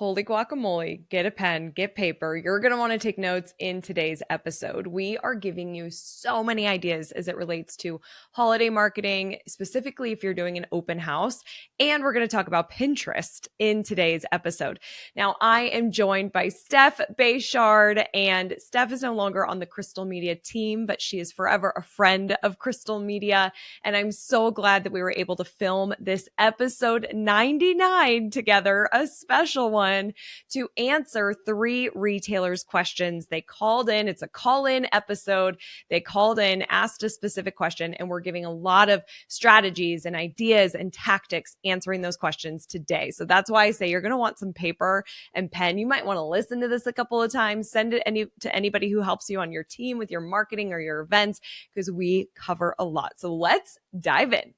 Holy guacamole, get a pen, get paper. You're going to want to take notes in today's episode. We are giving you so many ideas as it relates to holiday marketing, specifically if you're doing an open house. And we're going to talk about Pinterest in today's episode. Now, I am joined by Steph Bechard, and Steph is no longer on the Crystal Media team, but she is forever a friend of Crystal Media. And I'm so glad that we were able to film this episode 99 together, a special one to answer 3 retailers' questions. They called in. It's a call-in episode. They called in, asked a specific question, and we're giving a lot of strategies and ideas and tactics answering those questions today. So that's why I say you're going to want some paper and pen. You might want to listen to this a couple of times. Send it to anybody who helps you on your team with your marketing or your events, because we cover a lot. So let's dive in.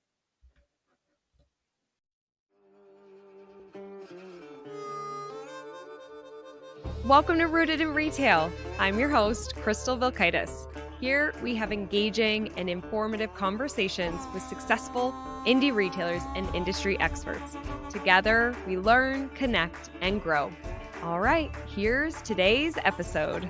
Welcome to Rooted in Retail. I'm your host, Crystal Vilkaitis. Here we have engaging and informative conversations with successful indie retailers and industry experts. Together, we learn, connect, and grow. All right, here's today's episode.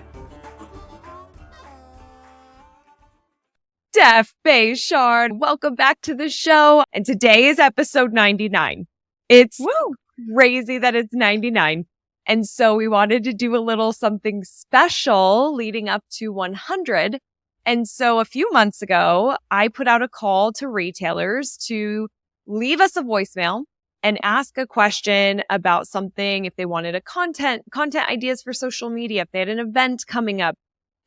Steph Bechard, welcome back to the show. And today is episode 99. It's crazy that it's 99. And so we wanted to do a little something special leading up to 100. And so a few months ago, I put out a call to retailers to leave us a voicemail and ask a question about something, if they wanted content ideas for social media, if they had an event coming up,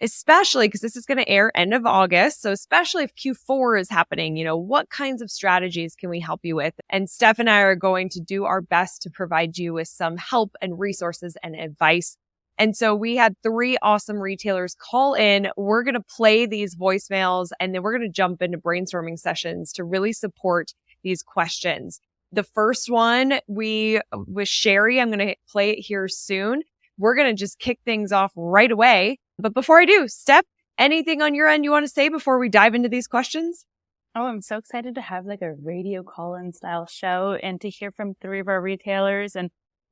especially because this is going to air end of August. So especially if Q4 is happening, what kinds of strategies can we help you with? And Steph and I are going to do our best to provide you with some help and resources and advice. And so we had 3 awesome retailers call in. We're going to play these voicemails, and then we're going to jump into brainstorming sessions to really support these questions. The first one with Sherry, I'm going to play it here soon. We're going to just kick things off right away. But before I do, Steph, anything on your end you want to say before we dive into these questions? Oh, I'm so excited to have like a radio call-in style show and to hear from 3 of our retailers. And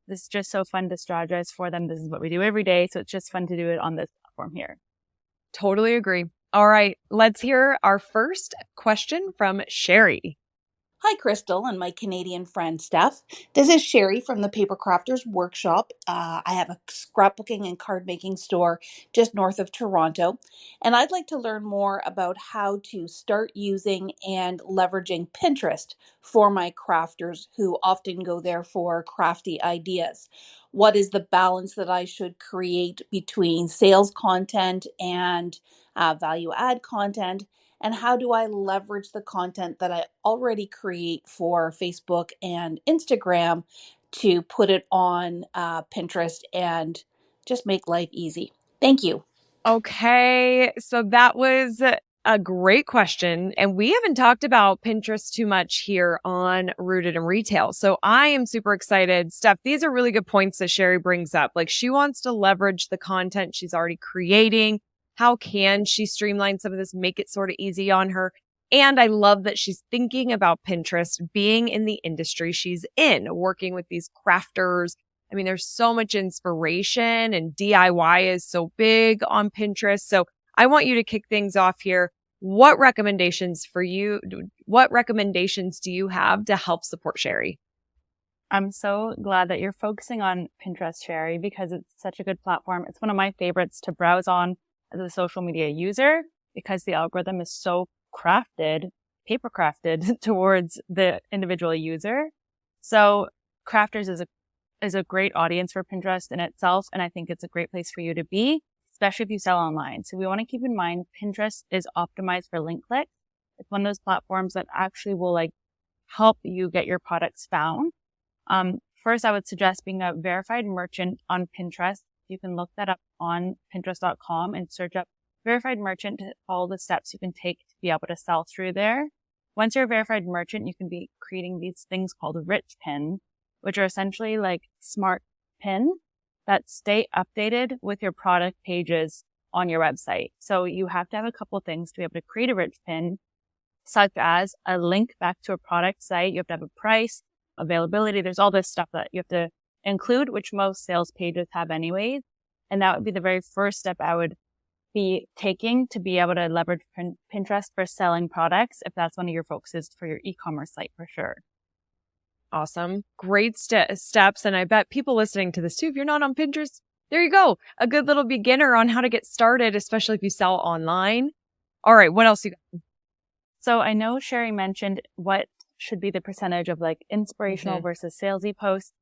this is just so fun to strategize for them. This is what we do every day. So it's just fun to do it on this platform here. Totally agree. All right, let's hear our first question from Sherry. Hi, Crystal and my Canadian friend, Steph. This is Sherry from the Paper Crafters Workshop. I have a scrapbooking and card making store just north of Toronto, and I'd like to learn more about how to start using and leveraging Pinterest for my crafters who often go there for crafty ideas. What is the balance that I should create between sales content and value add content? And how do I leverage the content that I already create for Facebook and Instagram to put it on Pinterest and just make life easy? Thank you. Okay, so that was a great question. And we haven't talked about Pinterest too much here on Rooted in Retail. So I am super excited. Steph, these are really good points that Sherry brings up. Like, she wants to leverage the content she's already creating. How can she streamline some of this, make it sort of easy on her? And I love that she's thinking about Pinterest being in the industry she's in, working with these crafters. I mean, there's so much inspiration, and DIY is so big on Pinterest. So I want you to kick things off here. What recommendations do you have to help support Sherry? I'm so glad that you're focusing on Pinterest, Sherry, because it's such a good platform. It's one of my favorites to browse on as a social media user because the algorithm is so paper crafted towards the individual user. So crafters is a great audience for Pinterest in itself. And I think it's a great place for you to be, especially if you sell online. So we want to keep in mind Pinterest is optimized for link clicks. It's one of those platforms that actually will help you get your products found. First, I would suggest being a verified merchant on Pinterest. You can look that up on Pinterest.com and search up verified merchant to follow the steps you can take to be able to sell through there. Once you're a verified merchant, you can be creating these things called rich pins, which are essentially like smart pins that stay updated with your product pages on your website. So you have to have a couple of things to be able to create a rich pin, such as a link back to a product site. You have to have a price, availability. There's all this stuff that you have to include, which most sales pages have anyways. And that would be the very first step I would be taking to be able to leverage Pinterest for selling products, if that's one of your focuses for your e-commerce site for sure. Awesome. Great steps. And I bet people listening to this too, if you're not on Pinterest, there you go. A good little beginner on how to get started, especially if you sell online. All right. What else you got? So I know Sherry mentioned what should be the percentage of like inspirational versus salesy posts.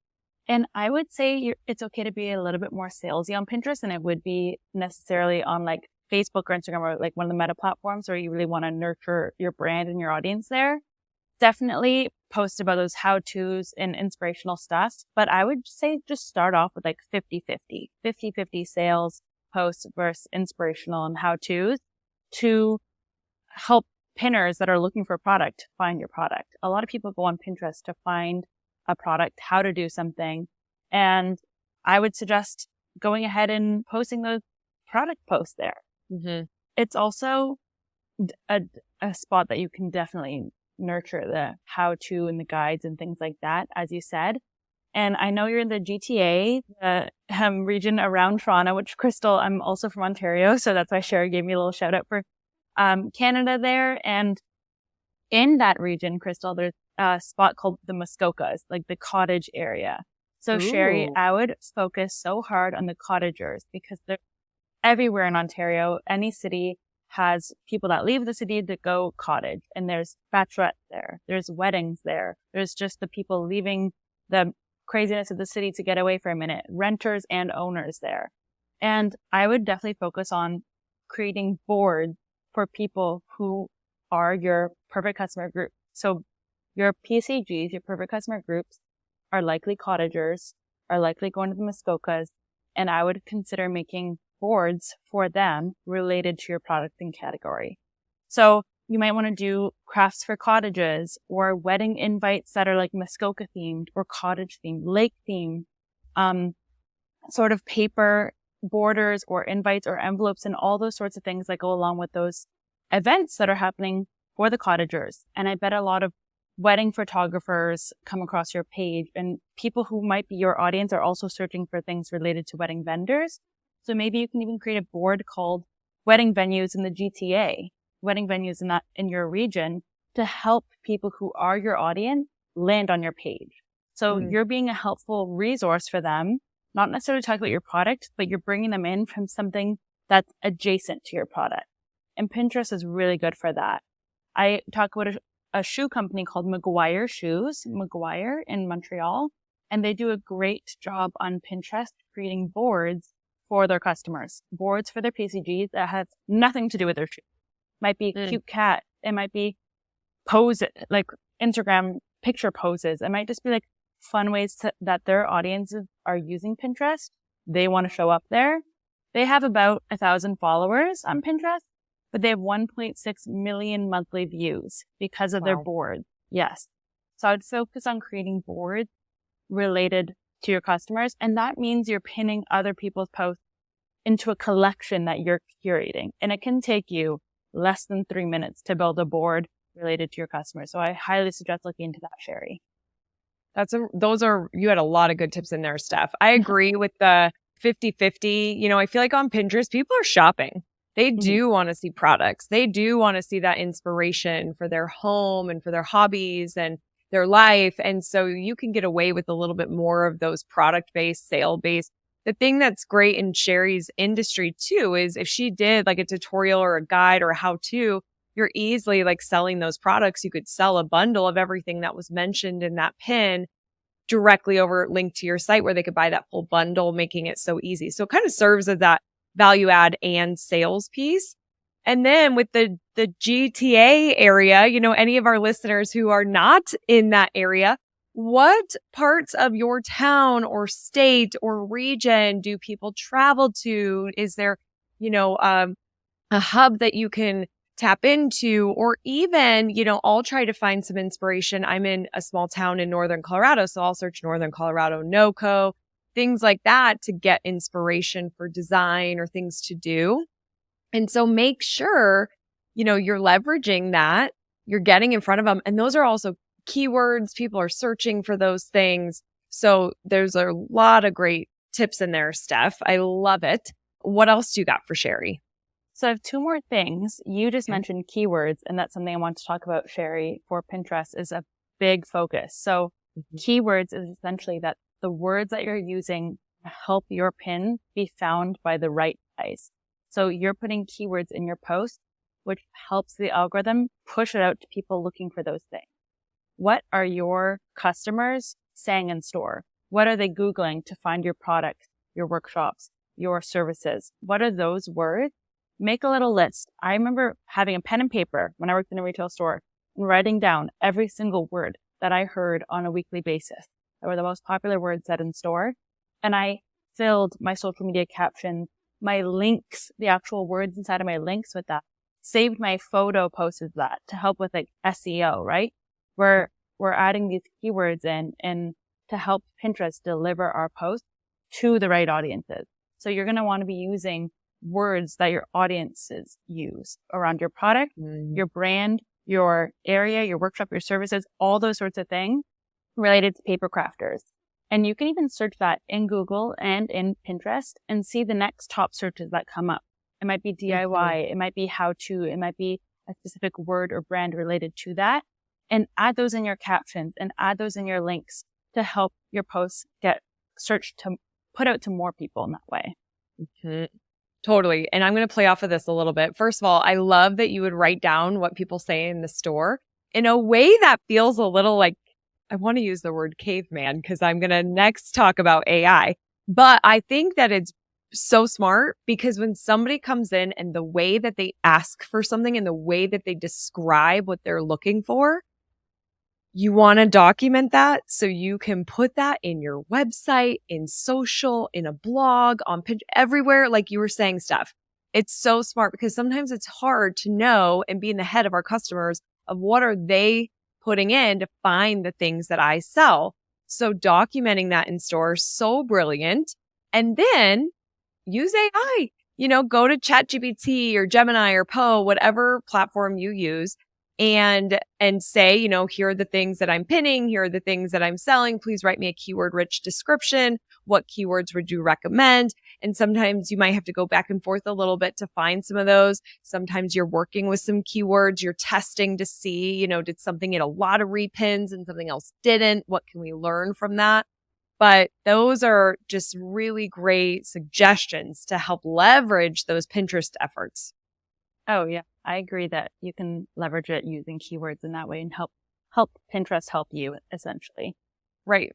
And I would say it's okay to be a little bit more salesy on Pinterest than it would be necessarily on like Facebook or Instagram or like one of the meta platforms where you really want to nurture your brand and your audience there. Definitely post about those how-tos and inspirational stuff. But I would say just start off with like 50-50 sales posts versus inspirational and how-tos to help pinners that are looking for a product find your product. A lot of people go on Pinterest to find a product, how to do something. And I would suggest going ahead and posting those product posts there. Mm-hmm. It's also a spot that you can definitely nurture the how-to and the guides and things like that, as you said. And I know you're in the GTA, the region around Toronto, which Crystal, I'm also from Ontario. So that's why Sherry gave me a little shout out for Canada there. And in that region, Crystal, there's a spot called the Muskokas, like the cottage area. So Sherry, I would focus so hard on the cottagers because they're everywhere in Ontario. Any city has people that leave the city to go cottage, and there's bachelorettes there. There's weddings there. There's just the people leaving the craziness of the city to get away for a minute, renters and owners there. And I would definitely focus on creating boards for people who are your perfect customer group. So your PCGs, your perfect customer groups, are likely cottagers, are likely going to the Muskokas, and I would consider making boards for them related to your product and category. So you might want to do crafts for cottages or wedding invites that are like Muskoka themed or cottage themed, lake themed, sort of paper borders or invites or envelopes and all those sorts of things that go along with those events that are happening for the cottagers. And I bet a lot of wedding photographers come across your page, and people who might be your audience are also searching for things related to wedding vendors. So maybe you can even create a board called wedding venues in the GTA, wedding venues in your region, to help people who are your audience land on your page. So you're being a helpful resource for them, not necessarily talk about your product, but you're bringing them in from something that's adjacent to your product. And Pinterest is really good for that. I talk about a shoe company called McGuire Shoes, McGuire in Montreal, and they do a great job on Pinterest creating boards for their customers, boards for their PCGs that have nothing to do with their shoes. Might be a cute cat. It might be pose, like Instagram picture poses. It might just be like fun ways that their audiences are using Pinterest. They want to show up there. They have about 1,000 followers on Pinterest, but they have 1.6 million monthly views because of their board. Yes. So I would focus on creating boards related to your customers. And that means you're pinning other people's posts into a collection that you're curating. And it can take you less than 3 minutes to build a board related to your customers. So I highly suggest looking into that, Sherry. You had a lot of good tips in there, Steph. I agree with the 50-50. You know, I feel like on Pinterest, people are shopping. They do want to see products. They do want to see that inspiration for their home and for their hobbies and their life. And so you can get away with a little bit more of those product-based, sale-based. The thing that's great in Sherry's industry too is if she did like a tutorial or a guide or a how-to, you're easily like selling those products. You could sell a bundle of everything that was mentioned in that pin directly over linked to your site where they could buy that full bundle, making it so easy. So it kind of serves as that value add and sales piece. And then with the GTA area, you know, any of our listeners who are not in that area, what parts of your town or state or region do people travel to? Is there, you know, a hub that you can tap into, or even, you know, I'll try to find some inspiration. I'm in a small town in Northern Colorado, so I'll search Northern Colorado NoCo, things like that to get inspiration for design or things to do. And so make sure, you know, you're leveraging that, you're getting in front of them. And those are also keywords. People are searching for those things. So there's a lot of great tips in there, Steph. I love it. What else do you got for Sherry? So I have two more things. You just mentioned keywords, and that's something I want to talk about, Sherry, for Pinterest is a big focus. So keywords is essentially that the words that you're using help your pin be found by the right eyes. So you're putting keywords in your post, which helps the algorithm push it out to people looking for those things. What are your customers saying in store? What are they Googling to find your products, your workshops, your services? What are those words? Make a little list. I remember having a pen and paper when I worked in a retail store and writing down every single word that I heard on a weekly basis. That were the most popular words said in store. And I filled my social media captions, my links, the actual words inside of my links with that. Saved my photo posts with that to help with like SEO, right? We're adding these keywords in and to help Pinterest deliver our posts to the right audiences. So you're going to want to be using words that your audiences use around your product, your brand, your area, your workshop, your services, all those sorts of things related to paper crafters. And you can even search that in Google and in Pinterest and see the next top searches that come up. It might be DIY, it might be how to, it might be a specific word or brand related to that. And add those in your captions and add those in your links to help your posts get searched to put out to more people in that way. Totally. And I'm going to play off of this a little bit. First of all, I love that you would write down what people say in the store in a way that feels a little like, I want to use the word caveman because I'm going to next talk about AI. But I think that it's so smart because when somebody comes in and the way that they ask for something and the way that they describe what they're looking for, you want to document that so you can put that in your website, in social, in a blog, on Pinterest, everywhere, like you were saying, Steph. It's so smart because sometimes it's hard to know and be in the head of our customers of what are they putting in to find the things that I sell. So documenting that in store is so brilliant. And then use AI, go to ChatGPT or Gemini or Poe, whatever platform you use, and say, here are the things that I'm pinning. Here are the things that I'm selling. Please write me a keyword rich description. What keywords would you recommend? And sometimes you might have to go back and forth a little bit to find some of those. Sometimes you're working with some keywords. You're testing to see, did something get a lot of repins and something else didn't? What can we learn from that? But those are just really great suggestions to help leverage those Pinterest efforts. Oh, yeah. I agree that you can leverage it using keywords in that way and help Pinterest help you, essentially. Right.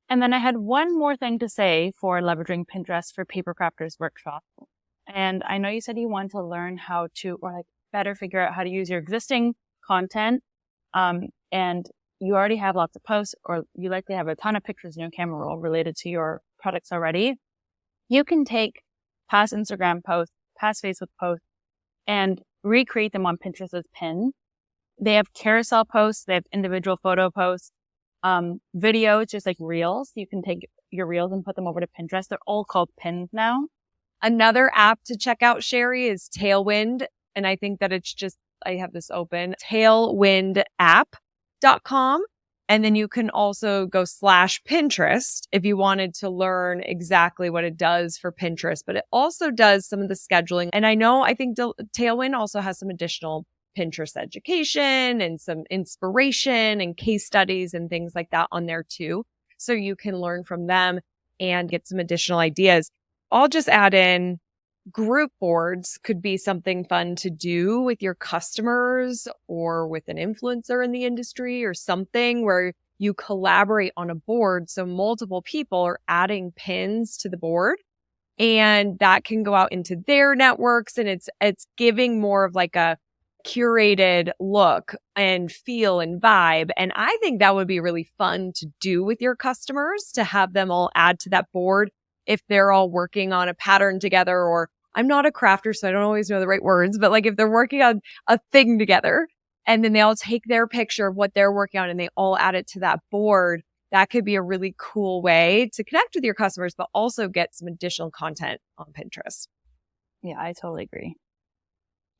And then I had one more thing to say for leveraging Pinterest for Paper Crafters Workshop. And I know you said you want to learn how to, or like better figure out how to use your existing content. And you already have lots of posts, or you likely have a ton of pictures in your camera roll related to your products already. You can take past Instagram posts, past Facebook posts, and recreate them on Pinterest as pins. They have carousel posts. They have individual photo posts, videos, just like reels. You can take your reels and put them over to Pinterest. They're all called pins now. Another app to check out, Sherry, is Tailwind. And I think that it's just, I have this open, tailwindapp.com. And then you can also go /Pinterest if you wanted to learn exactly what it does for Pinterest, but it also does some of the scheduling. And I think Tailwind also has some additional Pinterest education and some inspiration and case studies and things like that on there too. So you can learn from them and get some additional ideas. I'll just add in group boards could be something fun to do with your customers or with an influencer in the industry or something where you collaborate on a board. So multiple people are adding pins to the board and that can go out into their networks. And it's giving more of like a curated look and feel and vibe. And I think that would be really fun to do with your customers, to have them all add to that board if they're all working on a pattern together. Or I'm not a crafter, so I don't always know the right words, but like if they're working on a thing together and then they all take their picture of what they're working on and they all add it to that board, that could be a really cool way to connect with your customers, but also get some additional content on Pinterest. Yeah, I totally agree.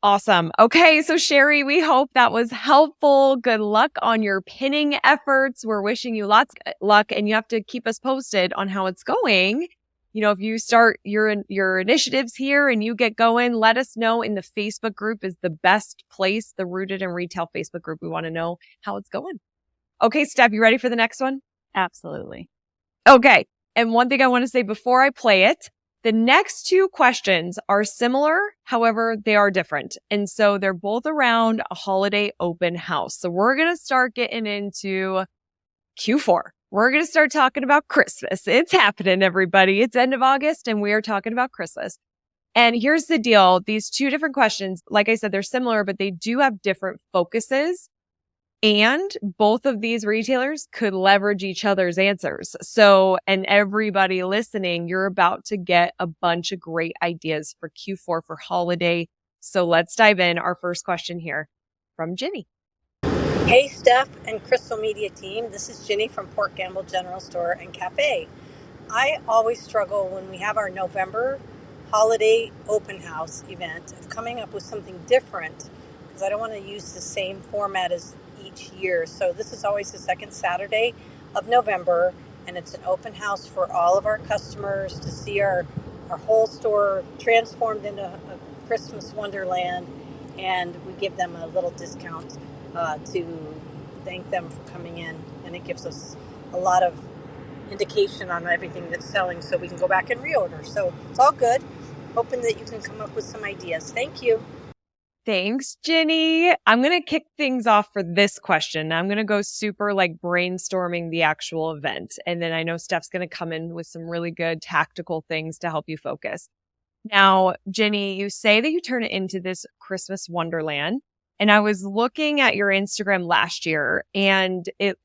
Awesome. Okay. So Sherry, we hope that was helpful. Good luck on your pinning efforts. We're wishing you lots of luck, and you have to keep us posted on how it's going. If you start your initiatives here and you get going, let us know in the Facebook group is the best place, the Rooted in Retail Facebook group. We want to know how it's going. Okay, Steph, you ready for the next one? Absolutely. Okay. And one thing I want to say before I play it, the next two questions are similar. However, they are different. And so they're both around a holiday open house. So we're going to start getting into Q4. We're going to start talking about Christmas. It's happening, everybody. It's end of August and we are talking about Christmas. And here's the deal. These two different questions, like I said, they're similar, but they do have different focuses. And both of these retailers could leverage each other's answers. So, and everybody listening, you're about to get a bunch of great ideas for Q4 for holiday. So let's dive in. Our first question here from Ginny. Hey, Steph and Crystal Media team. This is Ginny from Port Gamble General Store and Cafe. I always struggle when we have our November holiday open house event of coming up with something different because I don't want to use the same format as each year. So this is always the second Saturday of November, and it's an open house for all of our customers to see our whole store transformed into a Christmas Wonderland, and we give them a little discount to thank them for coming in, and it gives us a lot of indication on everything that's selling so we can go back and reorder. So it's all good. Hoping that you can come up with some ideas. Thank you. Thanks, Ginny. I'm going to kick things off for this question. I'm going to go super brainstorming the actual event. And then I know Steph's going to come in with some really good tactical things to help you focus. Now, Ginny, you say that you turn it into this Christmas Wonderland. And I was looking at your Instagram last year and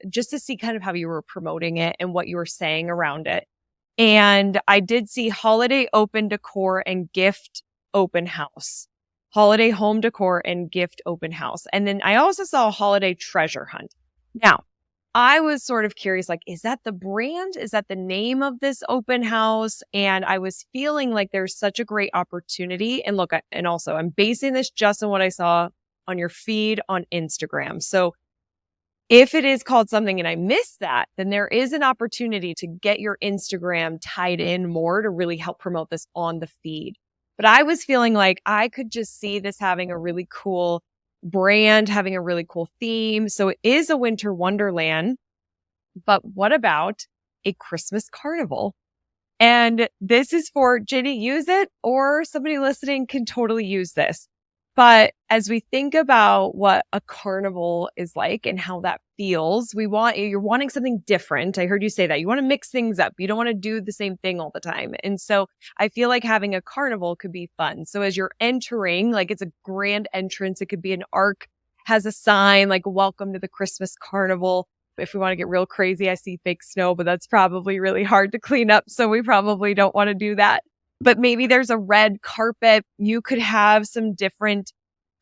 just to see kind of how you were promoting it and what you were saying around it. And I did see holiday open decor and gift open house, holiday home decor and gift open house. And then I also saw a holiday treasure hunt. Now, I was sort of curious, is that the brand? Is that the name of this open house? And I was feeling like there's such a great opportunity. And look, and also I'm basing this just on what I saw on your feed on Instagram. So if it is called something and I missed that, then there is an opportunity to get your Instagram tied in more to really help promote this on the feed. But I was feeling like I could just see this having a really cool brand, having a really cool theme. So it is a winter wonderland, but what about a Christmas carnival? And this is for Ginny, use it, or somebody listening can totally use this. But as we think about what a carnival is like and how that feels, you're wanting something different. I heard you say that. You want to mix things up. You don't want to do the same thing all the time. And so I feel like having a carnival could be fun. So as you're entering, it's a grand entrance. It could be an arc, has a sign welcome to the Christmas carnival. If we want to get real crazy, I see fake snow, but that's probably really hard to clean up. So we probably don't want to do that. But maybe there's a red carpet. You could have some different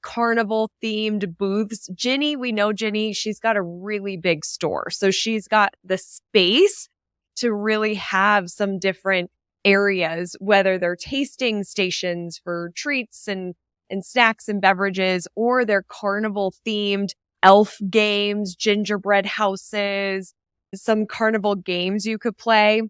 carnival themed booths. Ginny, we know Ginny, she's got a really big store. So she's got the space to really have some different areas, whether they're tasting stations for treats and snacks and beverages, or they're carnival themed elf games, gingerbread houses, some carnival games you could play.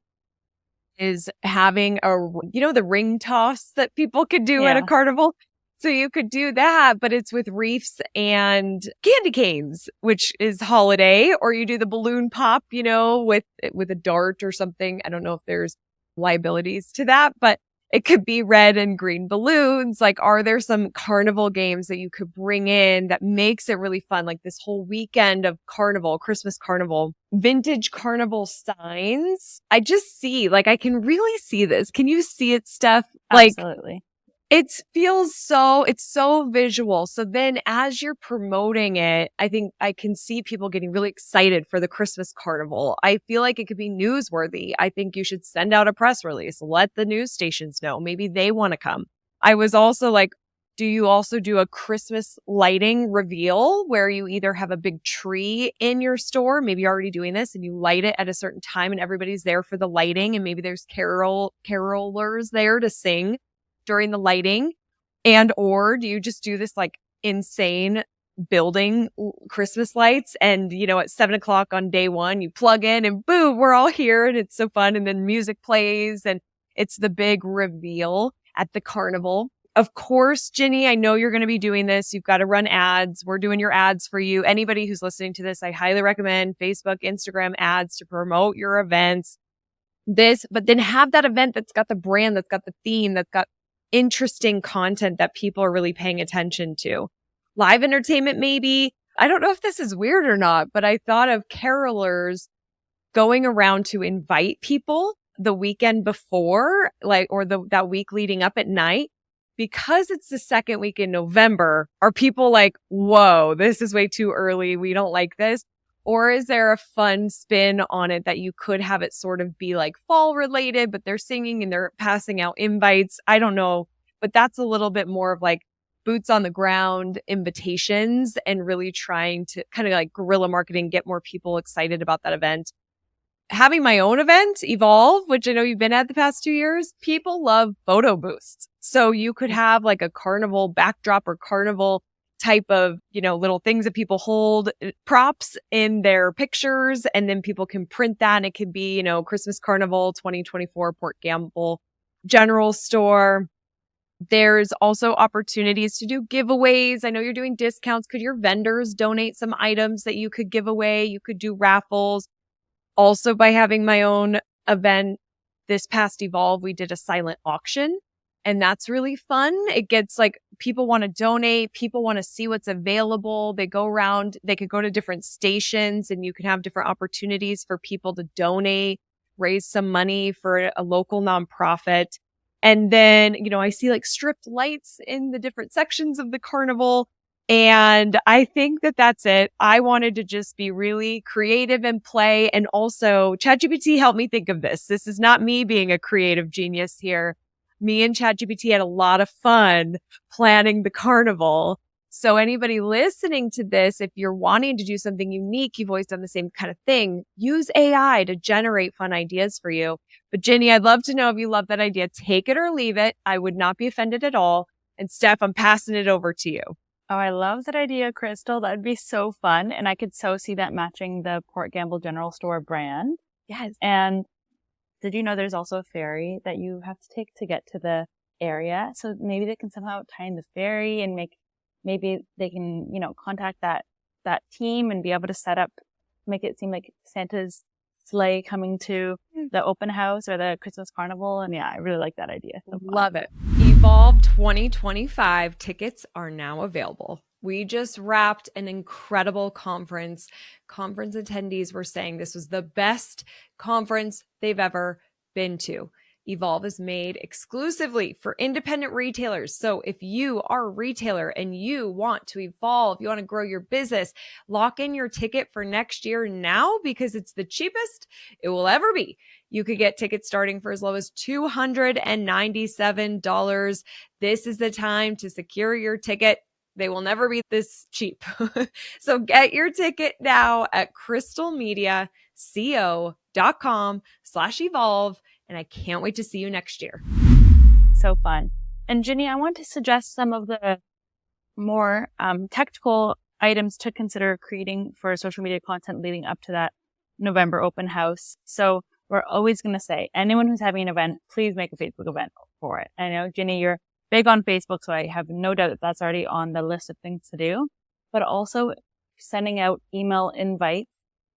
Is having the ring toss that people could do at a carnival. So you could do that, but it's with wreaths and candy canes, which is holiday, or you do the balloon pop, with a dart or something. I don't know if there's liabilities to that, but it could be red and green balloons. Are there some carnival games that you could bring in that makes it really fun? This whole weekend of carnival, Christmas carnival, vintage carnival signs. I just see, I can really see this. Can you see it, Steph? Absolutely. It's so visual. So then as you're promoting it, I think I can see people getting really excited for the Christmas carnival. I feel like it could be newsworthy. I think you should send out a press release, let the news stations know. Maybe they want to come. I was also do you also do a Christmas lighting reveal where you either have a big tree in your store? Maybe you're already doing this and you light it at a certain time and everybody's there for the lighting, and maybe there's carolers there to sing during the lighting. And or do you just do this like insane building Christmas lights and, at 7 o'clock on day one, you plug in and boom, we're all here and it's so fun. And then music plays and it's the big reveal at the carnival. Of course, Ginny, I know you're going to be doing this. You've got to run ads. We're doing your ads for you. Anybody who's listening to this, I highly recommend Facebook, Instagram ads to promote your events. But then have that event that's got the brand, that's got the theme, that's got interesting content that people are really paying attention to. Live entertainment, maybe. I don't know if this is weird or not, but I thought of carolers going around to invite people the weekend before, that week leading up at night. Because it's the second week in November, are people like, whoa, this is way too early. We don't like this. Or is there a fun spin on it that you could have it sort of be like fall related, but they're singing and they're passing out invites? I don't know. But that's a little bit more of like boots on the ground invitations and really trying to kind of like guerrilla marketing, get more people excited about that event. Having my own event, Evolve, which I know you've been at the past 2 years, people love photo boosts. So you could have like a carnival backdrop or carnival type of, little things that people hold, props in their pictures, and then people can print that. And it could be, Christmas Carnival 2024, Port Gamble General Store. There's also opportunities to do giveaways. I know you're doing discounts. Could your vendors donate some items that you could give away? You could do raffles. Also, by having my own event this past Evolve, we did a silent auction. And that's really fun. It gets like people want to donate. People want to see what's available. They go around, they could go to different stations and you can have different opportunities for people to donate, raise some money for a local nonprofit. And then, I see like stripped lights in the different sections of the carnival. And I think that that's it. I wanted to just be really creative and play. And also ChatGPT helped me think of this. This is not me being a creative genius here. Me and ChatGPT had a lot of fun planning the carnival. So anybody listening to this, if you're wanting to do something unique, you've always done the same kind of thing, use AI to generate fun ideas for you. But Ginny, I'd love to know if you love that idea. Take it or leave it. I would not be offended at all. And Steph, I'm passing it over to you. Oh, I love that idea, Crystal. That'd be so fun. And I could so see that matching the Port Gamble General Store brand. Yes. And did you know there's also a ferry that you have to take to get to the area? So maybe they can somehow tie in the ferry and maybe they can, contact that team and be able to make it seem like Santa's sleigh coming to the open house or the Christmas carnival. And yeah, I really like that idea. So love it. Evolve 2025 tickets are now available. We just wrapped an incredible conference. Conference attendees were saying this was the best conference they've ever been to. Evolve is made exclusively for independent retailers. So if you are a retailer and you want to evolve, you want to grow your business, lock in your ticket for next year now because it's the cheapest it will ever be. You could get tickets starting for as low as $297. This is the time to secure your ticket. They will never be this cheap. So get your ticket now at crystalmediaco.com/evolve. And I can't wait to see you next year. So fun. And Ginny, I want to suggest some of the more technical items to consider creating for social media content leading up to that November open house. So we're always going to say, anyone who's having an event, please make a Facebook event for it. I know, Ginny, you're big on Facebook, so I have no doubt that that's already on the list of things to do. But also sending out email invites,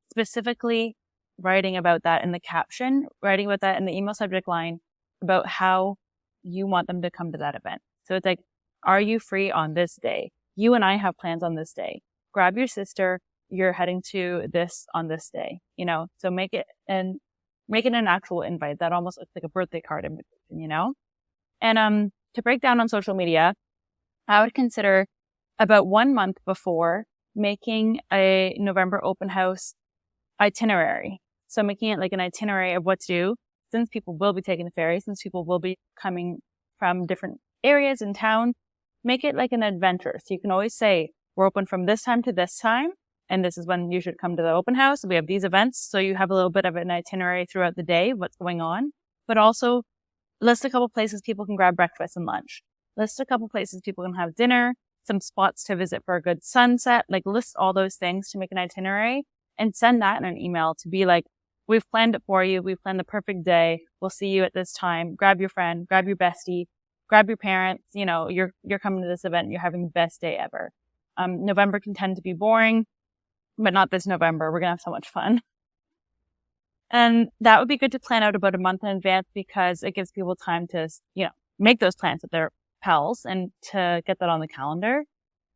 specifically writing about that in the caption, writing about that in the email subject line about how you want them to come to that event. So it's like, are you free on this day? You and I have plans on this day. Grab your sister. You're heading to this on this day, so make it an actual invite that almost looks like a birthday card invitation, And, to break down on social media, I would consider about 1 month before making a November open house itinerary. So making it like an itinerary of what to do, since people will be taking the ferry, since people will be coming from different areas in town, make it like an adventure. So you can always say, we're open from this time to this time, and this is when you should come to the open house. We have these events. So you have a little bit of an itinerary throughout the day, what's going on, but also list a couple places people can grab breakfast and lunch. list a couple places people can have dinner, some spots to visit for a good sunset, like list all those things to make an itinerary and send that in an email to be like, we've planned it for you. We've planned the perfect day. We'll see you at this time. Grab your friend, grab your bestie, grab your parents. You know, you're coming to this event. You're having the best day ever. November can tend to be boring, but not this November. We're going to have so much fun. And that would be good to plan out about a month in advance because it gives people time to, you know, make those plans with their pals and to get that on the calendar.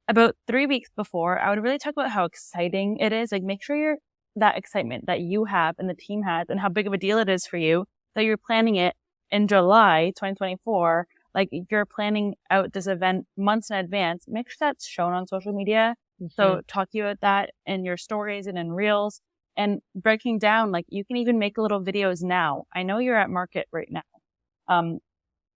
About 3 weeks before, I would really talk about how exciting it is. Like, make sure that excitement that you have and the team has and how big of a deal it is for you that you're planning it in July 2024. Like, you're planning out this event months in advance. Make sure that's shown on social media. Mm-hmm. So talk to you about that in your stories and in reels and breaking down, like, you can even make little videos now. I know you're at market right now,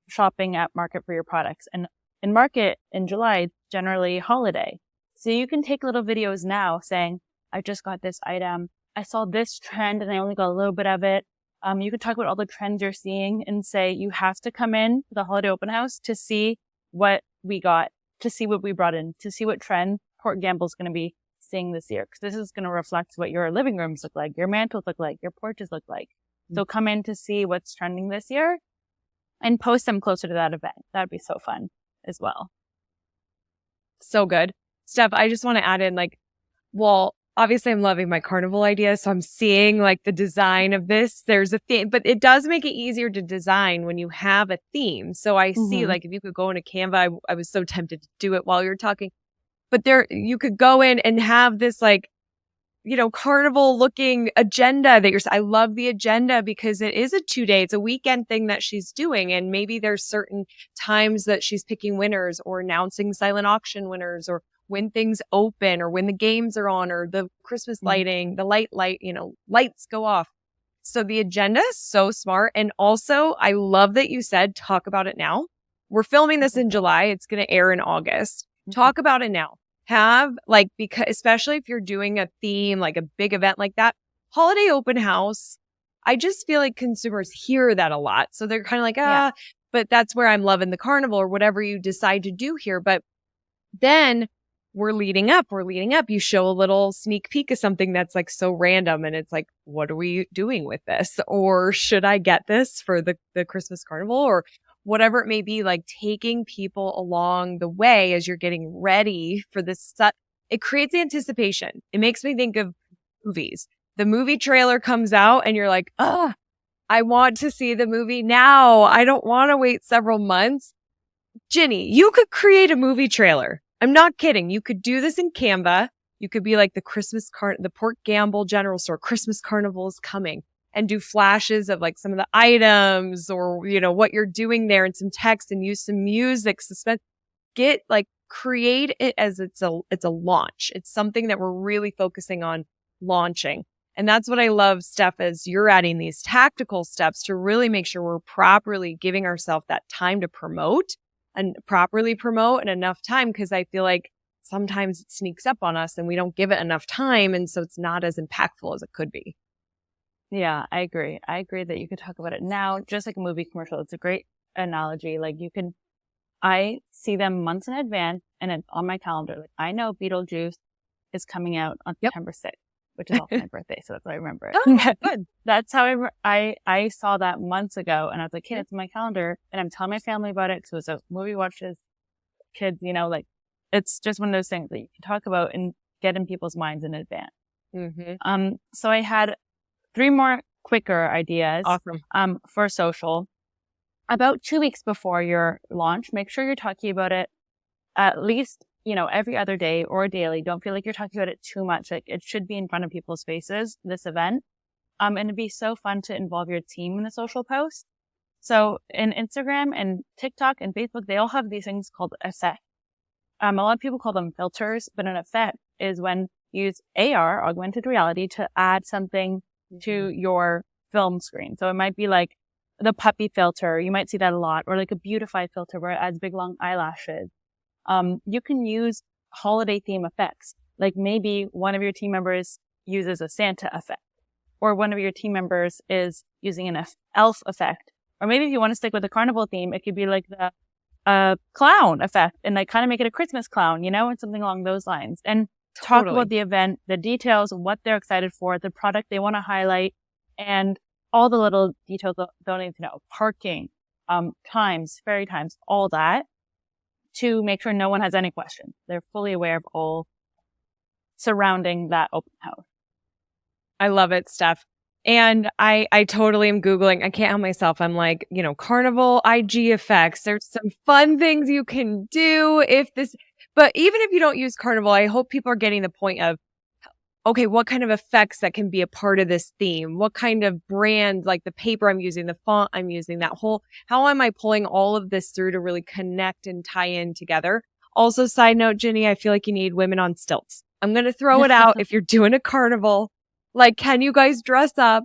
shopping at market for your products. And in market in July, generally holiday. So you can take little videos now saying, I just got this item. I saw this trend and I only got a little bit of it. You can talk about all the trends you're seeing and say you have to come in to the holiday open house to see what we got, to see what we brought in, to see what trend Port Gamble's going to be seeing this year. Because this is going to reflect what your living rooms look like, your mantles look like, your porches look like. Mm-hmm. So come in to see what's trending this year and post them closer to that event. That'd be so fun as well. So good. Steph, I just want to add in, like, well, obviously I'm loving my carnival idea. So I'm seeing like the design of this. There's a theme, but it does make it easier to design when you have a theme. So I see, like, if you could go into Canva, I was so tempted to do it while you're talking, but there, you could go in and have this, like, you know, carnival looking agenda that I love the agenda because it is a 2-day, it's a weekend thing that she's doing. And maybe there's certain times that she's picking winners or announcing silent auction winners or when things open or when the games are on or the Christmas lighting, the light, you know, lights go off. So the agenda is so smart. And also I love that you said, talk about it now. We're filming this in July. It's going to air in August. Talk about it now. Have, like, because especially if you're doing a theme, like a big event like that, holiday open house, I just feel like consumers hear that a lot. So they're kind of like, but that's where I'm loving the carnival or whatever you decide to do here. But then we're leading up. You show a little sneak peek of something that's like so random. And it's like, what are we doing with this? Or should I get this for the Christmas carnival or whatever it may be, like taking people along the way as you're getting ready for this. It creates anticipation. It makes me think of movies. The movie trailer comes out and you're like, I want to see the movie now. I don't want to wait several months. Ginny, you could create a movie trailer. I'm not kidding. You could do this in Canva. You could be like the Port Gamble General Store, Christmas Carnival is coming, and do flashes of like some of the items or, you know, what you're doing there and some text and use some music, suspense, create it as it's a launch. It's something that we're really focusing on launching. And that's what I love, Steph, is you're adding these tactical steps to really make sure we're properly giving ourselves that time to promote and properly promote and enough time. Cause I feel like sometimes it sneaks up on us and we don't give it enough time. And so it's not as impactful as it could be. Yeah, I agree. I agree that you could talk about it now, just like a movie commercial. It's a great analogy. Like I see them months in advance and it's on my calendar. Like I know Beetlejuice is coming out on September 6th, which is also my birthday. So that's why I remember it. Oh, good. That's how I saw that months ago and I was like, hey, it's on my calendar. And I'm telling my family about it because it was a movie watches kids, you know, like it's just one of those things that you can talk about and get in people's minds in advance. Mm-hmm. So I had 3 more quicker ideas. Awesome. For social. About 2 weeks before your launch, make sure you're talking about it at least, you know, every other day or daily. Don't feel like you're talking about it too much. Like it should be in front of people's faces, this event. And it'd be so fun to involve your team in the social post. So in Instagram and TikTok and Facebook, they all have these things called effects. A lot of people call them filters, but an effect is when you use AR, augmented reality, to add something to your film screen. So it might be like the puppy filter. You might see that a lot, or like a beautify filter where it adds big long eyelashes. You can use holiday theme effects. Like maybe one of your team members uses a Santa effect, or one of your team members is using an elf effect. Or maybe if you want to stick with the carnival theme, it could be like the a clown effect and like kind of make it a Christmas clown, and something along those lines. And talk Totally. about the event, the details, what they're excited for, the product they want to highlight, and all the little details they'll need to know. Parking, times, ferry times, all that, to make sure no one has any questions. They're fully aware of all surrounding that open house. I love it, Steph. And I totally am Googling. I can't help myself. I'm like, carnival IG effects. There's some fun things you can do but even if you don't use carnival, I hope people are getting the point of, okay, what kind of effects that can be a part of this theme? What kind of brand, like the paper I'm using, the font I'm using, how am I pulling all of this through to really connect and tie in together? Also, side note, Ginny, I feel like you need women on stilts. I'm going to throw it out. If you're doing a carnival, like, can you guys dress up?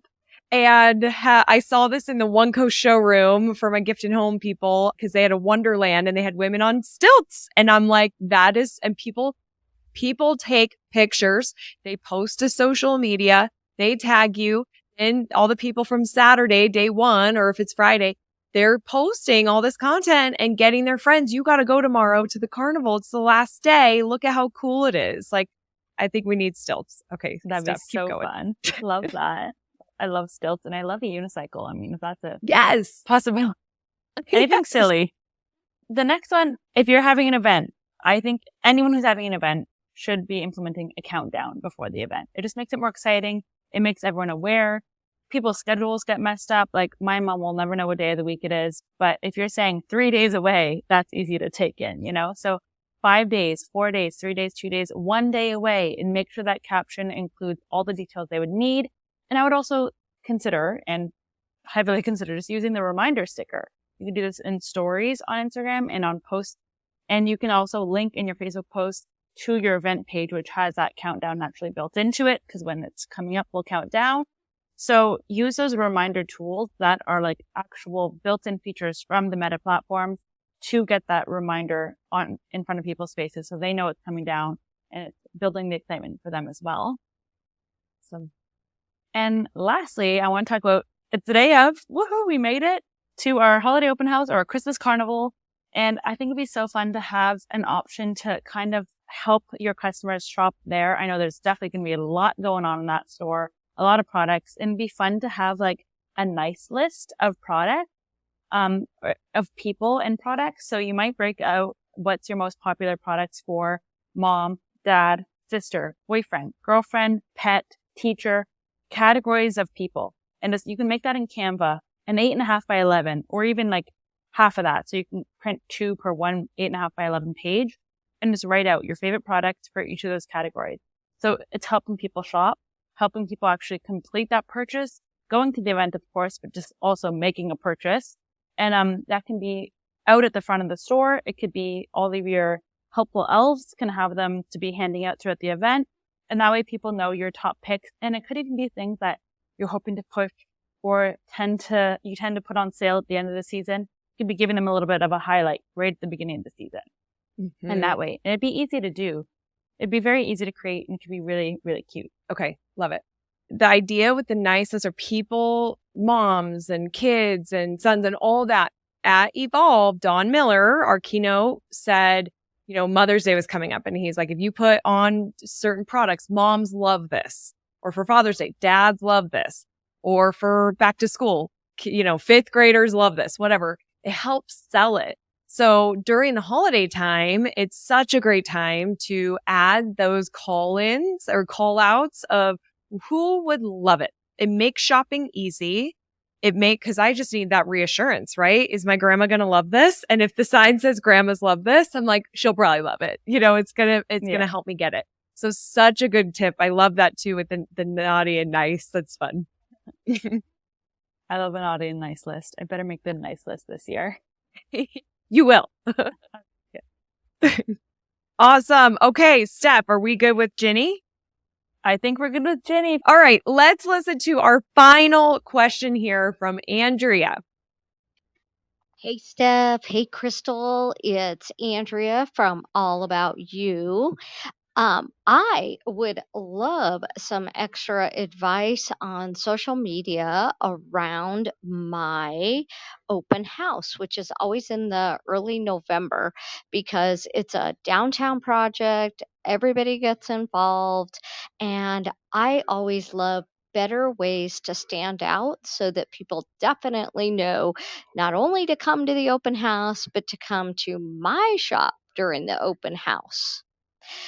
And I saw this in the One Coast showroom for my gift and home people because they had a Wonderland and they had women on stilts. And I'm like, and people take pictures, they post to social media, they tag you, and all the people from Saturday, day one, or if it's Friday, they're posting all this content and getting their friends. You got to go tomorrow to the carnival. It's the last day. Look at how cool it is. Like, I think we need stilts. Okay. That'd be so fun. Love that. I love stilts and I love a unicycle. I mean, if that's a possibility. Anything silly. The next one, if you're having an event, I think anyone who's having an event should be implementing a countdown before the event. It just makes it more exciting. It makes everyone aware. People's schedules get messed up. Like my mom will never know what day of the week it is. But if you're saying 3 days away, that's easy to take in, So 5 days, 4 days, 3 days, 2 days, 1 day away, and make sure that caption includes all the details they would need. And I would also consider and heavily consider just using the reminder sticker. You can do this in stories on Instagram and on posts. And you can also link in your Facebook post to your event page, which has that countdown naturally built into it, because when it's coming up, we'll count down. So use those reminder tools that are like actual built-in features from the Meta platform to get that reminder in front of people's faces so they know it's coming down and it's building the excitement for them as well. And lastly, I want to talk about it's the day of, woohoo, we made it to our holiday open house or our Christmas carnival. And I think it'd be so fun to have an option to kind of help your customers shop there. I know there's definitely going to be a lot going on in that store, a lot of products, and it'd be fun to have like a nice list of products, of people and products. So you might break out what's your most popular products for mom, dad, sister, boyfriend, girlfriend, pet, teacher, categories of people. And you can make that in Canva, an 8.5 by 11, or even like half of that. So you can print 2 per 1 8.5 by 11 page and just write out your favorite products for each of those categories. So it's helping people shop, helping people actually complete that purchase, going to the event, of course, but just also making a purchase. And that can be out at the front of the store. It could be all of your helpful elves can have them to be handing out throughout the event. And that way people know your top picks. And it could even be things that you're hoping to push or you tend to put on sale at the end of the season. You could be giving them a little bit of a highlight right at the beginning of the season. Mm-hmm. And that way, and it'd be easy to do. It'd be very easy to create and it could be really, really cute. Okay. Love it. The idea with the nicest are people, moms and kids and sons and all that. At Evolve, Don Miller, our keynote, said, Mother's Day was coming up. And he's like, if you put on certain products, moms love this. Or for Father's Day, dads love this. Or for back to school, 5th graders love this, whatever. It helps sell it. So during the holiday time, it's such a great time to add those call-ins or call-outs of who would love it. It makes shopping easy. Because I just need that reassurance, right? Is my grandma going to love this? And if the sign says grandmas love this, I'm like, she'll probably love it. It's going to help me get it. So such a good tip. I love that too with the naughty and nice. That's fun. I love a naughty and nice list. I better make the nice list this year. You will. Awesome. Okay, Steph, are we good with Ginny? I think we're good with Ginny. All right, let's listen to our final question here from Andrea. Hey, Steph. Hey, Crystal. It's Andrea from All About You. I would love some extra advice on social media around my open house, which is always in the early November because it's a downtown project. Everybody gets involved, and I always love better ways to stand out so that people definitely know not only to come to the open house, but to come to my shop during the open house.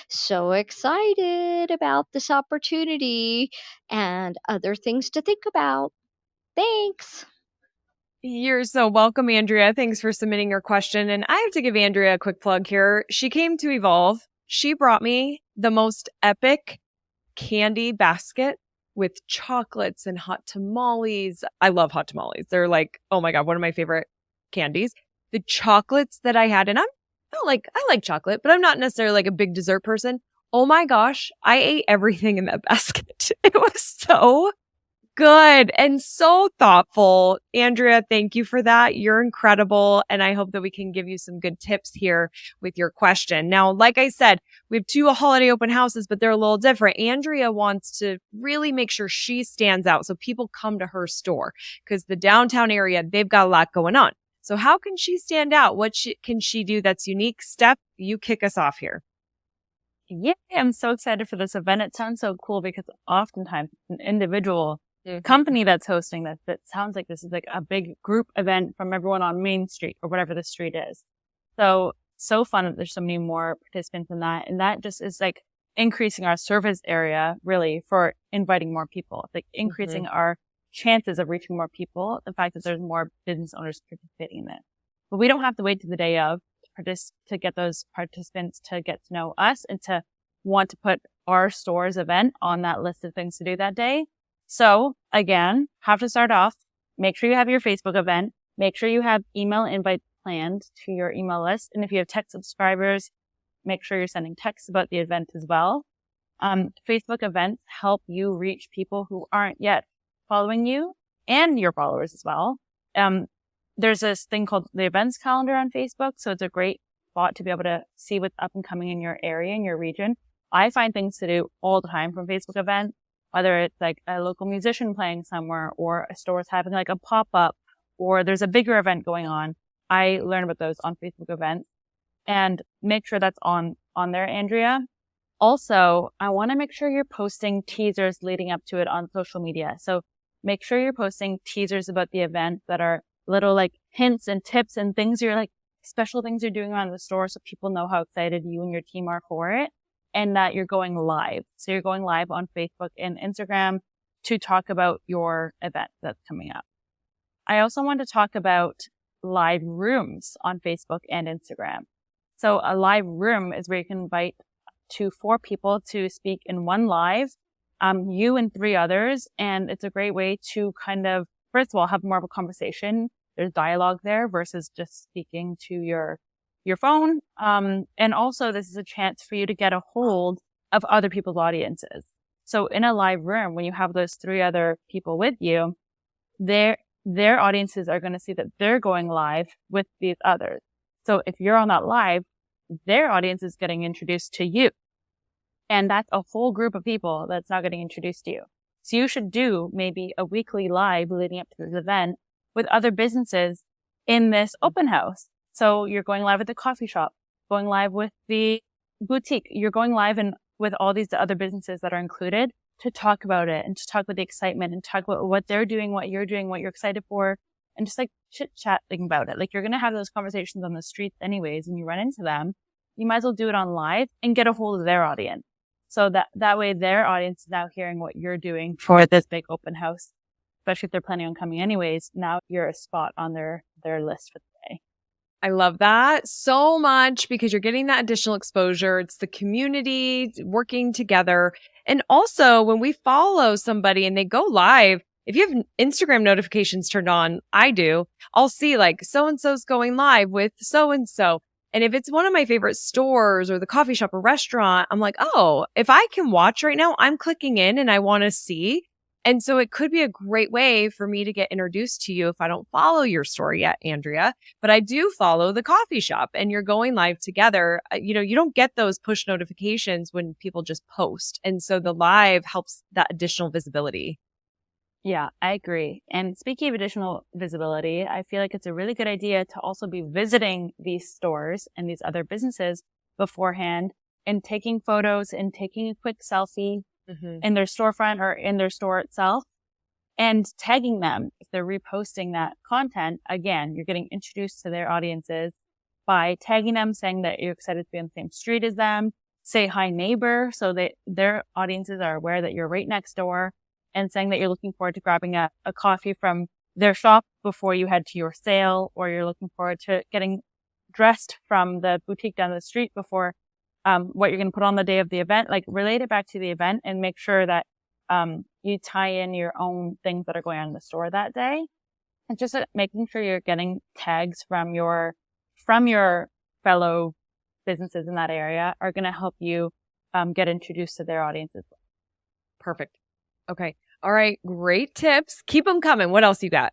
So excited about this opportunity and other things to think about. Thanks. You're so welcome, Andrea. Thanks for submitting your question. And I have to give Andrea a quick plug here. She came to Evolve. She brought me the most epic candy basket with chocolates and hot tamales. I love hot tamales. They're like, oh my God, one of my favorite candies. The chocolates that I had, and I like chocolate, but I'm not necessarily like a big dessert person. Oh my gosh, I ate everything in that basket. It was so good and so thoughtful. Andrea, thank you for that. You're incredible. And I hope that we can give you some good tips here with your question. Now, like I said, we have two holiday open houses, but they're a little different. Andrea wants to really make sure she stands out so people come to her store because the downtown area, they've got a lot going on. So how can she stand out? What can she do that's unique? Steph, you kick us off here. Yeah, I'm so excited for this event. It sounds so cool because oftentimes an individual company that's hosting this, that sounds like this is like a big group event from everyone on Main Street or whatever the street is. So fun that there's so many more participants in that. And that just is like increasing our service area really for inviting more people, like increasing our chances of reaching more people. The fact that there's more business owners participating in it. But we don't have to wait to the day of to get those participants to get to know us and to want to put our store's event on that list of things to do that day. So again, have to start off, make sure you have your Facebook event, make sure you have email invites planned to your email list. And if you have tech subscribers, make sure you're sending texts about the event as well. Facebook events help you reach people who aren't yet following you and your followers as well. There's this thing called the events calendar on Facebook. So it's a great spot to be able to see what's up and coming in your area, in your region. I find things to do all the time from Facebook events. Whether it's like a local musician playing somewhere or a store's having like a pop-up or there's a bigger event going on. I learn about those on Facebook events and make sure that's on there, Andrea. Also, I want to make sure you're posting teasers leading up to it on social media. So make sure you're posting teasers about the event that are little like hints and tips and things you're like special things you're doing around the store so people know how excited you and your team are for it. And that you're going live. So you're going live on Facebook and Instagram to talk about your event that's coming up. I also want to talk about live rooms on Facebook and Instagram. So a live room is where you can invite 4 people to speak in one live, you and 3 others. And it's a great way to kind of, first of all, have more of a conversation. There's dialogue there versus just speaking to your phone. And also this is a chance for you to get a hold of other people's audiences. So in a live room, when you have those 3 other people with you, their audiences are going to see that they're going live with these others. So if you're on that live, their audience is getting introduced to you. And that's a whole group of people that's not getting introduced to you. So you should do maybe a weekly live leading up to this event with other businesses in this open house. So you're going live at the coffee shop, going live with the boutique. You're going live with all these other businesses that are included to talk about it and to talk about the excitement and talk about what they're doing, what you're doing, what you're excited for, and just like chit-chatting about it. Like you're going to have those conversations on the streets anyways, and you run into them. You might as well do it on live and get a hold of their audience. So that way their audience is now hearing what you're doing for this big open house, especially if they're planning on coming anyways. Now you're a spot on their list for the day. I love that so much because you're getting that additional exposure. It's the community working together. And also when we follow somebody and they go live, if you have Instagram notifications turned on, I do, I'll see like so-and-so's going live with so-and-so. And if it's one of my favorite stores or the coffee shop or restaurant, I'm like, oh, if I can watch right now, I'm clicking in and I want to see. And so it could be a great way for me to get introduced to you if I don't follow your story yet, Andrea, but I do follow the coffee shop and you're going live together. You don't get those push notifications when people just post. And so the live helps that additional visibility. Yeah, I agree. And speaking of additional visibility, I feel like it's a really good idea to also be visiting these stores and these other businesses beforehand and taking photos and taking a quick selfie in their storefront or in their store itself and tagging them. If they're reposting that content, again, you're getting introduced to their audiences by tagging them, saying that you're excited to be on the same street as them, say hi neighbor, so that their audiences are aware that you're right next door, and saying that you're looking forward to grabbing a coffee from their shop before you head to your sale, or you're looking forward to getting dressed from the boutique down the street before what you're going to put on the day of the event. Like, relate it back to the event and make sure that you tie in your own things that are going on in the store that day. And just making sure you're getting tags from your fellow businesses in that area are going to help you get introduced to their audiences. Perfect. Okay. All right. Great tips. Keep them coming. What else you got?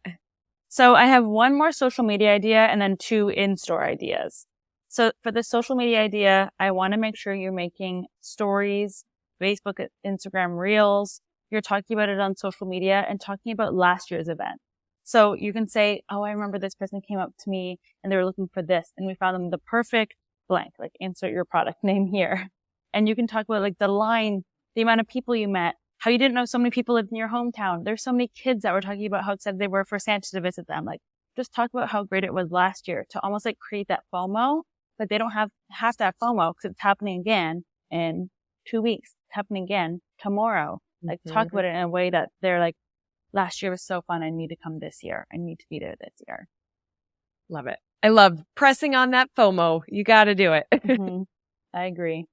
So I have one more social media idea and then 2 in-store ideas. So for the social media idea, I want to make sure you're making stories, Facebook, Instagram Reels. You're talking about it on social media and talking about last year's event. So you can say, oh, I remember this person came up to me and they were looking for this and we found them the perfect blank, like insert your product name here. And you can talk about like the line, the amount of people you met, how you didn't know so many people lived in your hometown. There's so many kids that were talking about how excited they were for Santa to visit them. Like, just talk about how great it was last year to almost like create that FOMO, but they don't have to have FOMO because it's happening again in 2 weeks. It's happening again tomorrow. Like, talk about it in a way that they're like, last year was so fun. I need to come this year. I need to be there this year. Love it. I love pressing on that FOMO. You got to do it. I agree.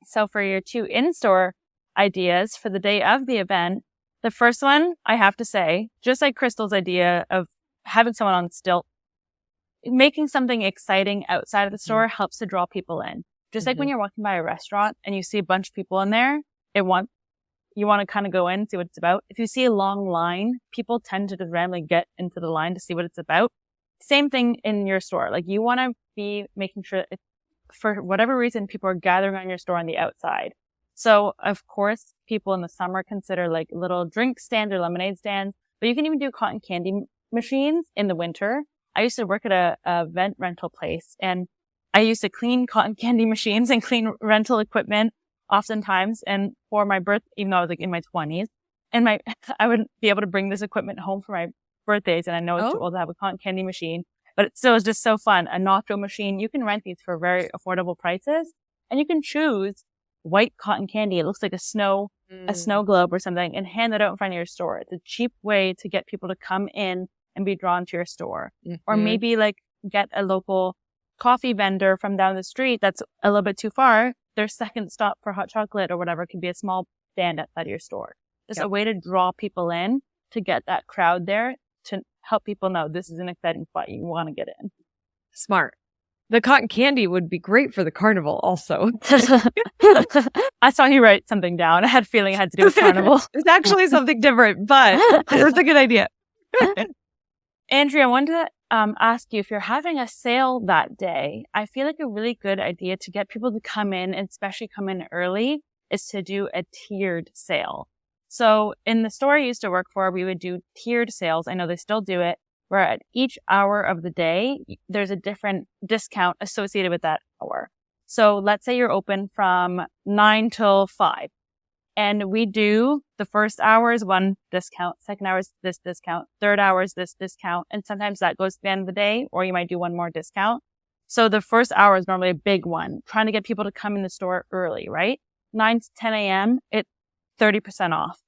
So for your 2 in-store ideas for the day of the event, the first one, I have to say, just like Crystal's idea of having someone on stilt, making something exciting outside of the store helps to draw people in. Just like when you're walking by a restaurant and you see a bunch of people in there, you want to kind of go in and see what it's about. If you see a long line, people tend to just randomly get into the line to see what it's about. Same thing in your store. Like, you want to be making sure, for whatever reason, people are gathering on your store on the outside. So, of course, people in the summer consider like little drink stand or lemonade stand, but you can even do cotton candy machines in the winter. I used to work at a event rental place, and I used to clean cotton candy machines and clean rental equipment oftentimes. And for my even though I was like in my 20s, and I would be able to bring this equipment home for my birthdays. And I know it's too old to have a cotton candy machine, but it still is just so fun. A nacho machine, you can rent these for very affordable prices, and you can choose white cotton candy. It looks like a snow globe or something, and hand that out in front of your store. It's a cheap way to get people to come in and be drawn to your store. Or maybe like get a local coffee vendor from down the street that's a little bit too far. Their second stop for hot chocolate or whatever can be a small stand outside your store. It's a way to draw people in, to get that crowd there, to help people know this is an exciting spot you want to get in. Smart. The cotton candy would be great for the carnival also. I saw you write something down. I had a feeling it had to do with carnival. It's actually something different, but it's a good idea. Andrea, I wanted to ask you, if you're having a sale that day, I feel like a really good idea to get people to come in, and especially come in early, is to do a tiered sale. So in the store I used to work for, we would do tiered sales. I know they still do it, where at each hour of the day, there's a different discount associated with that hour. So let's say you're open from 9 till 5. And we do the first hour is one discount, second hour is this discount, third hour is this discount. And sometimes that goes to the end of the day, or you might do one more discount. So the first hour is normally a big one, trying to get people to come in the store early, right? 9 to 10 a.m., it's 30% off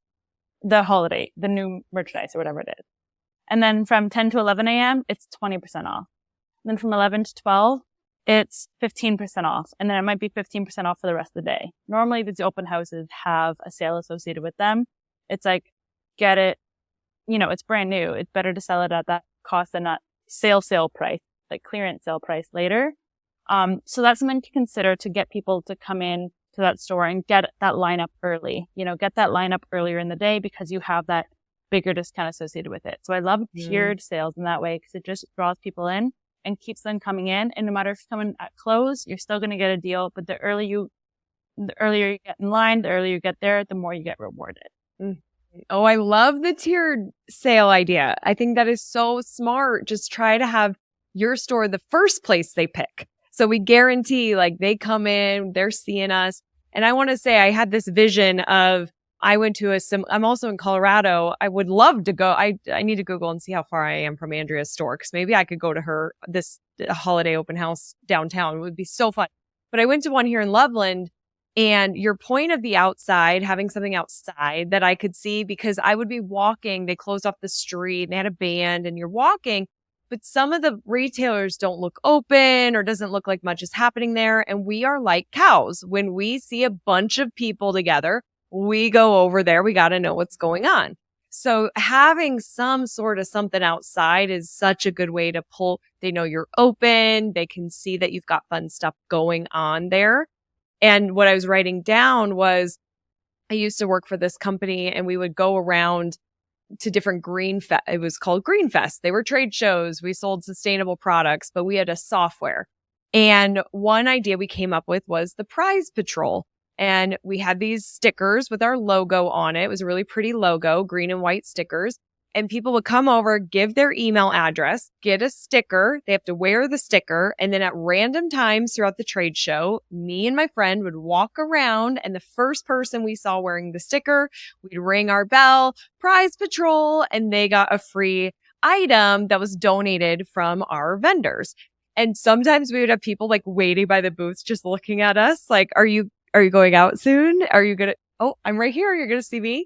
the holiday, the new merchandise or whatever it is. And then from 10 to 11 a.m., it's 20% off. And then from 11 to 12, it's 15% off. And then it might be 15% off for the rest of the day. Normally, these open houses have a sale associated with them. It's like, get it, it's brand new. It's better to sell it at that cost than not sale price, like clearance sale price later. So that's something to consider to get people to come in to to that store and get that lineup early. Get that lineup earlier in the day because you have that bigger discount associated with it. So I love tiered sales in that way because it just draws people in and keeps them coming in. And no matter if you're coming at close, you're still going to get a deal. But the earlier you get in line, the earlier you get there, the more you get rewarded. Oh, I love the tiered sale idea. I think that is so smart. Just try to have your store the first place they pick. So we guarantee like they come in, they're seeing us. And I want to say I had this vision of I went to I'm also in Colorado. I would love to go. I need to Google and see how far I am from Andrea's store because maybe I could go to her this holiday open house downtown. It would be so fun. But I went to one here in Loveland. And your point of the outside, having something outside that I could see, because I would be walking, they closed off the street and they had a band and you're walking, but some of the retailers don't look open or doesn't look like much is happening there. And we are like cows. When we see a bunch of people together, we go over there. We got to know what's going on. So having some sort of something outside is such a good way to pull. They know you're open. They can see that you've got fun stuff going on there. And what I was writing down was I used to work for this company and we would go around to different it was called Green Fest. They were trade shows. We sold sustainable products, but we had a software. And one idea we came up with was the Prize Patrol. And we had these stickers with our logo on it. It was a really pretty logo, green and white stickers. And people would come over, give their email address, get a sticker. They have to wear the sticker. And then at random times throughout the trade show, me and my friend would walk around and the first person we saw wearing the sticker, we'd ring our bell, Prize Patrol, and they got a free item that was donated from our vendors. And sometimes we would have people like waiting by the booths, just looking at us like, are you going out soon? Are you going to, oh, I'm right here. You're going to see me.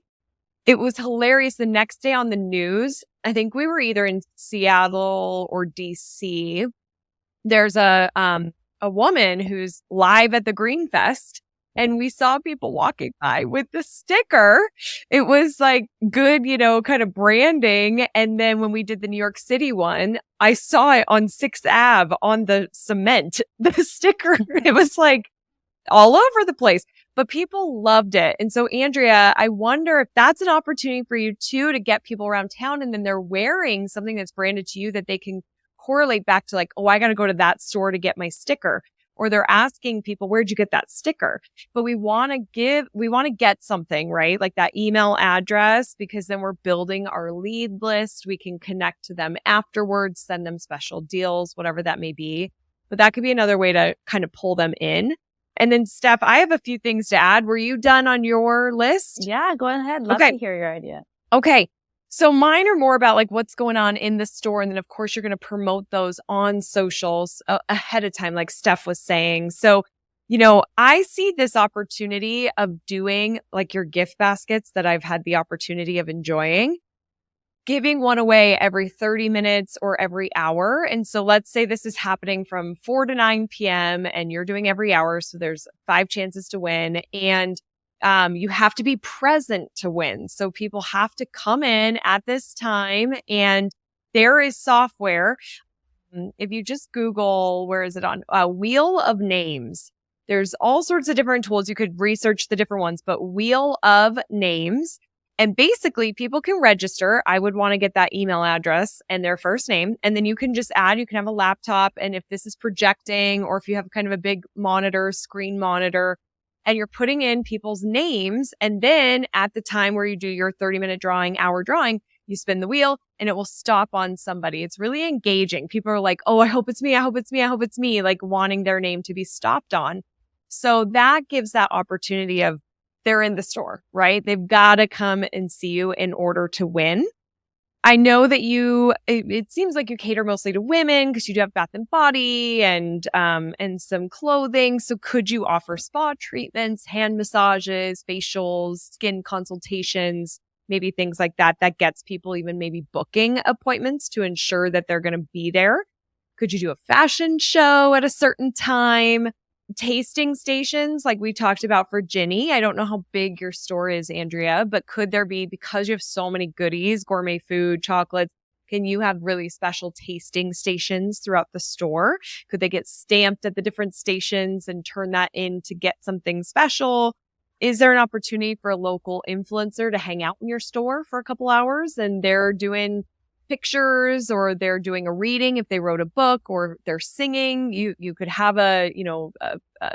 It was hilarious. The next day on the news, I think we were either in Seattle or DC. There's a woman who's live at the Green Fest and we saw people walking by with the sticker. It was like good, kind of branding. And then when we did the New York City one, I saw it on 6th Ave on the cement, the sticker. It was like all over the place. But people loved it. And so, Andrea, I wonder if that's an opportunity for you too to get people around town and then they're wearing something that's branded to you that they can correlate back to like, oh, I got to go to that store to get my sticker. Or they're asking people, where'd you get that sticker? But we want to get something, right? Like that email address, because then we're building our lead list. We can connect to them afterwards, send them special deals, whatever that may be. But that could be another way to kind of pull them in. And then, Steph, I have a few things to add. Were you done on your list? Yeah, go ahead. Love to hear your idea. Okay. So mine are more about like what's going on in the store. And then, of course, you're going to promote those on socials ahead of time, like Steph was saying. So, I see this opportunity of doing like your gift baskets that I've had the opportunity of enjoying, giving one away every 30 minutes or every hour. And so let's say this is happening from 4 to 9 p.m. and you're doing every hour. So there's 5 chances to win. And you have to be present to win. So people have to come in at this time. And there is software. If you just Google, where is it on? Wheel of Names. There's all sorts of different tools. You could research the different ones, but Wheel of Names. And basically, people can register. I would want to get that email address and their first name. And then you can just add, you can have a laptop. And if this is projecting or if you have kind of a big screen monitor, and you're putting in people's names. And then at the time where you do your 30-minute drawing, hour drawing, you spin the wheel and it will stop on somebody. It's really engaging. People are like, oh, I hope it's me. I hope it's me. I hope it's me, like wanting their name to be stopped on. So that gives that opportunity of they're in the store, right? They've got to come and see you in order to win. I know that it seems like you cater mostly to women because you do have bath and body and some clothing. So could you offer spa treatments, hand massages, facials, skin consultations, maybe things like that gets people even maybe booking appointments to ensure that they're going to be there? Could you do a fashion show at a certain time? Tasting stations like we talked about for Ginny. I don't know how big your store is, Andrea, but could there be, because you have so many goodies, gourmet food, chocolates, Can you have really special tasting stations throughout the store? Could they get stamped at the different stations and turn that in to get something special? Is there an opportunity for a local influencer to hang out in your store for a couple hours and they're doing pictures or they're doing a reading if they wrote a book or they're singing? You could have a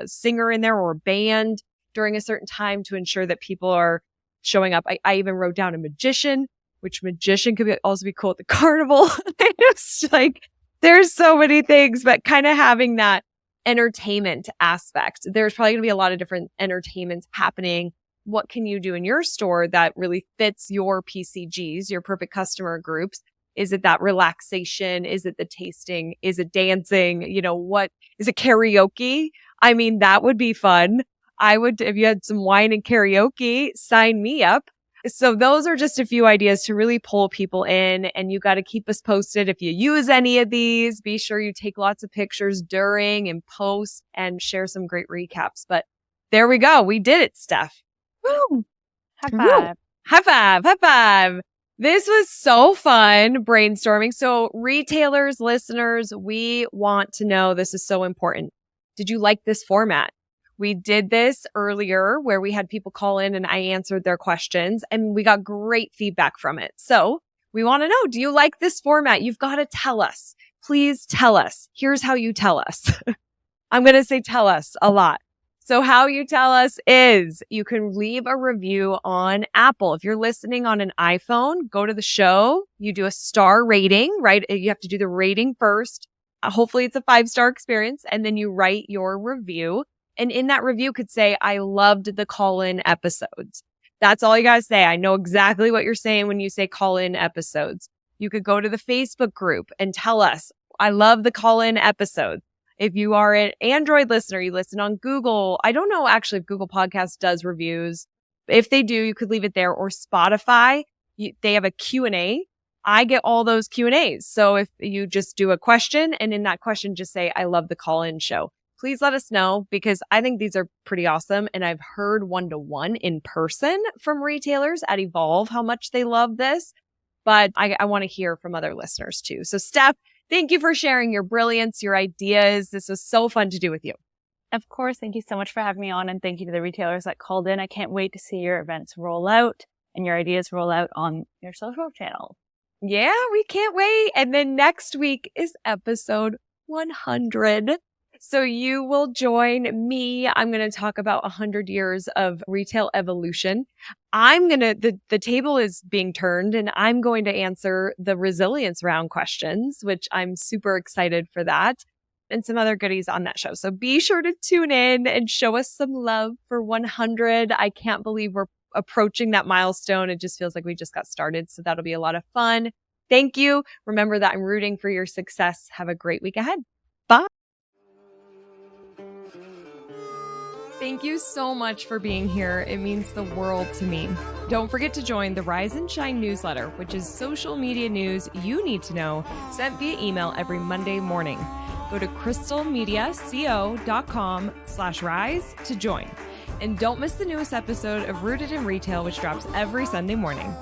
singer in there or a band during a certain time to ensure that people are showing up. I even wrote down a magician, which magician could also be cool at the carnival. It's like, there's so many things, but kind of having that entertainment aspect. There's probably going to be a lot of different entertainments happening. What can you do in your store that really fits your PCGs, your perfect customer groups? Is it that relaxation? Is it the tasting? Is it dancing? What is it? Karaoke? I mean, that would be fun. If you had some wine and karaoke, sign me up. So those are just a few ideas to really pull people in, and you got to keep us posted. If you use any of these, be sure you take lots of pictures during and post and share some great recaps. But there we go. We did it, Steph. Woo! High five. Woo. High five. High five. This was so fun brainstorming. So retailers, listeners, we want to know, this is so important. Did you like this format? We did this earlier where we had people call in and I answered their questions and we got great feedback from it. So we want to know, do you like this format? You've got to tell us. Please tell us. Here's how you tell us. I'm going to say tell us a lot. So how you tell us is you can leave a review on Apple. If you're listening on an iPhone, go to the show. You do a star rating, right? You have to do the rating first. Hopefully it's a 5-star experience. And then you write your review. And in that review could say, I loved the call-in episodes. That's all you got to say. I know exactly what you're saying when you say call-in episodes. You could go to the Facebook group and tell us, I love the call-in episodes. If you are an Android listener, you listen on Google. I don't know actually if Google Podcasts does reviews. If they do, you could leave it there. Or Spotify, they have a Q&A. I get all those Q&As. So if you just do a question and in that question, just say, I love the call-in show. Please let us know because I think these are pretty awesome. And I've heard one-to-one in person from retailers at Evolve how much they love this. But I want to hear from other listeners too. So Steph, thank you for sharing your brilliance, your ideas. This was so fun to do with you. Of course. Thank you so much for having me on. And thank you to the retailers that called in. I can't wait to see your events roll out and your ideas roll out on your social channels. Yeah, we can't wait. And then next week is episode 100. So you will join me. I'm going to talk about 100 years of retail evolution. The table is being turned and I'm going to answer the resilience round questions, which I'm super excited for that, and some other goodies on that show. So be sure to tune in and show us some love for 100. I can't believe we're approaching that milestone. It just feels like we just got started. So that'll be a lot of fun. Thank you. Remember that I'm rooting for your success. Have a great week ahead. Bye. Thank you so much for being here. It means the world to me. Don't forget to join the Rise and Shine newsletter, which is social media news you need to know, sent via email every Monday morning. Go to crystalmediaco.com/rise to join. And don't miss the newest episode of Rooted in Retail, which drops every Sunday morning.